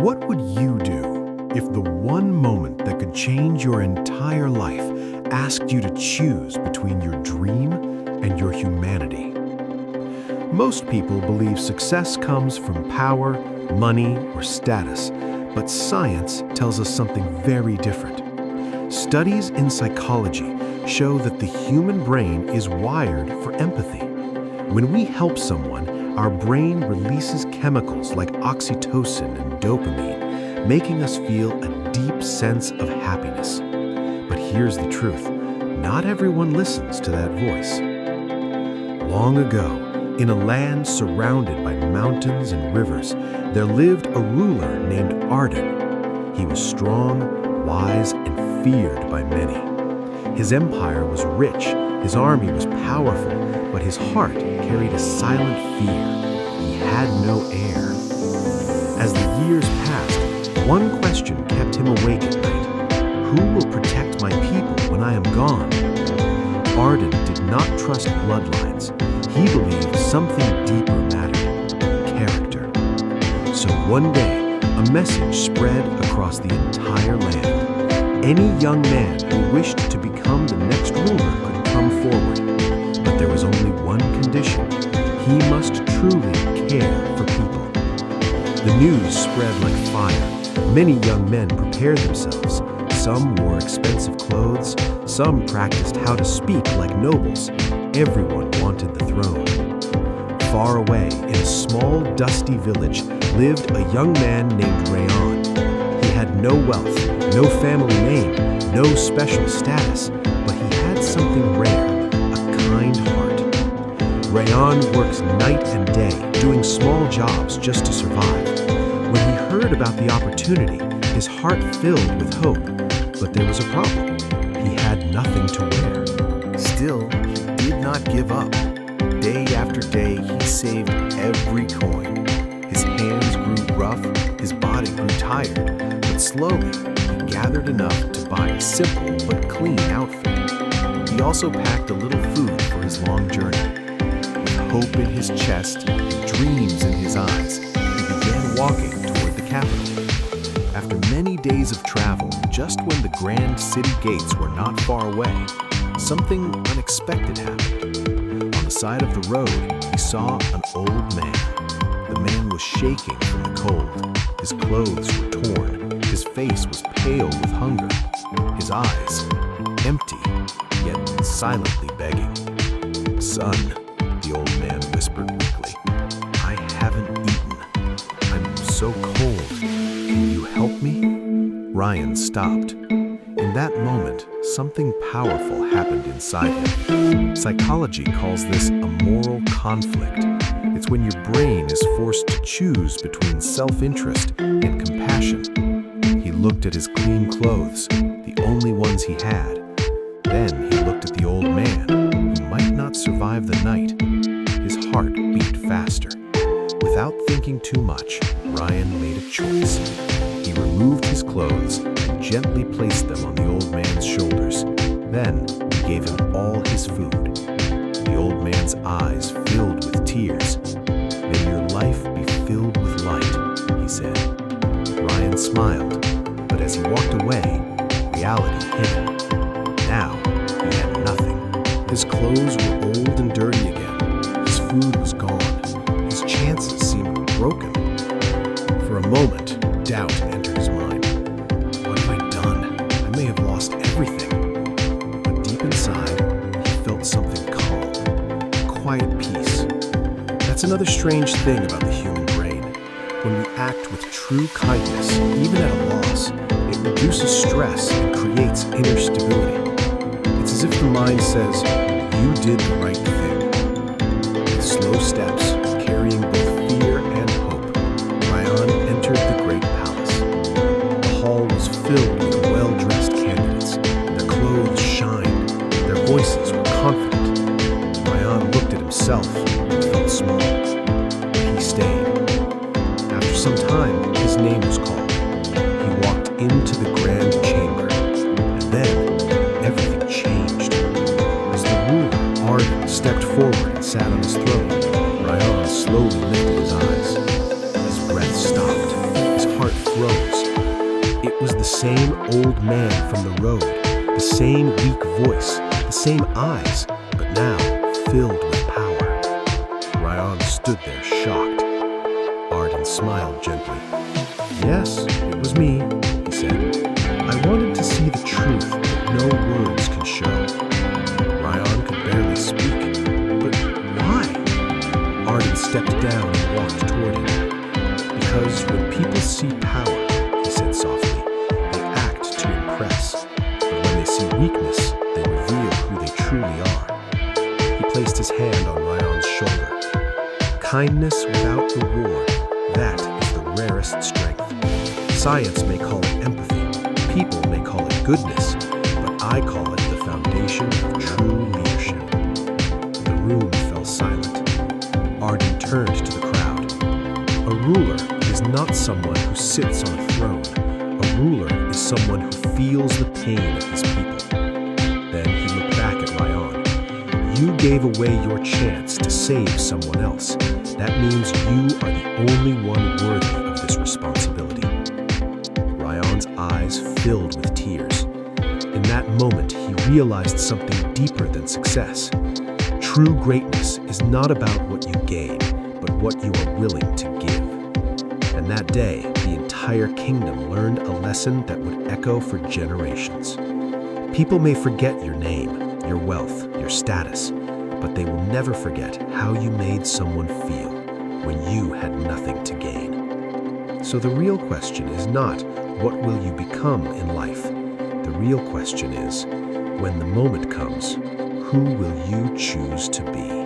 What would you do if the one moment that could change your entire life asked you to choose between your dream and your humanity? Most people believe success comes from power, money, or status, but science tells us something very different. Studies in psychology show that the human brain is wired for empathy. When we help someone, our brain releases chemicals like oxytocin and dopamine, making us feel a deep sense of happiness. But here's the truth: not everyone listens to that voice. Long ago, in a land surrounded by mountains and rivers, there lived a ruler named Ardan. He was strong, wise, and feared by many. His empire was rich, his army was powerful, but his heart carried a silent fear. He had no heir. As the years passed, one question kept him awake at night: who will protect my people when I am gone? Ardan did not trust bloodlines. He believed something deeper mattered: character. So one day, a message spread across the entire land. Any young man who wished to become the next ruler could come forward. But there was only one condition: he must truly care for people. The news spread like fire. Many young men prepared themselves. Some wore expensive clothes. Some practiced how to speak like nobles. Everyone wanted the throne. Far away, in a small, dusty village, lived a young man named Rayan. He had no wealth, no family name, no special status, but he had something rare: a kind heart. Rayan worked night and day, doing small jobs just to survive. When he heard about the opportunity, his heart filled with hope. But there was a problem: he had nothing to wear. Still, he did not give up. Day after day, he saved every coin. His hands grew rough, his body grew tired, but slowly he gathered enough to buy a simple but clean outfit. He also packed a little food for his long journey. With hope in his chest and dreams in his eyes, he began walking toward the capital. After many days of travel, just when the grand city gates were not far away, something unexpected happened. On the side of the road, he saw an old man. The man was shaking from the cold. His clothes were torn. His face was pale with hunger. His eyes empty, yet silently begging. "Son," the old man whispered weakly, "I haven't eaten. I'm so cold. Can you help me?" Rayan stopped. In that moment, something powerful happened inside him. Psychology calls this a moral conflict. It's when your brain is forced to choose between self-interest and compassion. He looked at his clean clothes, the only ones he had. Then he looked at the old man, who might not survive the night. His heart beat faster. Without thinking too much, Rayan made a choice. He removed his clothes and gently placed them on the old man's shoulders. Then he gave him all his food. The old man's eyes filled with tears. "May your life be filled with light," he said. Rayan smiled, but as he walked away, reality hit him. Now he had nothing. His clothes were old and dirty again. His food was gone. His chances seemed broken. For a moment, doubt entered his mind. What have I done? I may have lost everything. But deep inside, he felt something calm, a quiet peace. That's another strange thing about the human brain. When we act with true kindness, even at a loss, it reduces stress and creates inner stability. It's as if the mind says, "You did the right thing." With slow steps, carrying both fear and hope, Rayan entered the great palace. The hall was filled with well-dressed candidates. Their clothes shined. Their voices were confident. Rayan looked at himself and felt small. He stayed. After some time, his name was called. He walked into the grand chamber, and then everything changed. As the ruler, Ardan, stepped forward and sat on his throne, Rayan slowly lifted froze. It was the same old man from the road, the same weak voice, the same eyes, but now filled with power. Rayan stood there shocked. Ardan smiled gently. "Yes, it was me," he said. "I wanted to see the truth that no words can show." Rayan could barely speak. "But why?" Ardan stepped down and walked toward him. "Because when people see power," he said softly, "they act to impress. But when they see weakness, they reveal who they truly are." He placed his hand on Rayan's shoulder. "Kindness without reward, that is the rarest strength. Science may call it empathy, people may call it goodness, but I call it the foundation of true leadership." The room fell silent. Ardan turned to the crowd. "A ruler is not someone who sits on a throne. A ruler is someone who feels the pain of his people." Then he looked back at Rayan. "You gave away your chance to save someone else. That means you are the only one worthy of this responsibility." Rayan's eyes filled with tears. In that moment, he realized something deeper than success. True greatness is not about what you gain, but what you are willing to give. And that day, the entire kingdom learned a lesson that would echo for generations. People may forget your name, your wealth, your status, but they will never forget how you made someone feel when you had nothing to gain. So the real question is not, what will you become in life? The real question is, when the moment comes, who will you choose to be?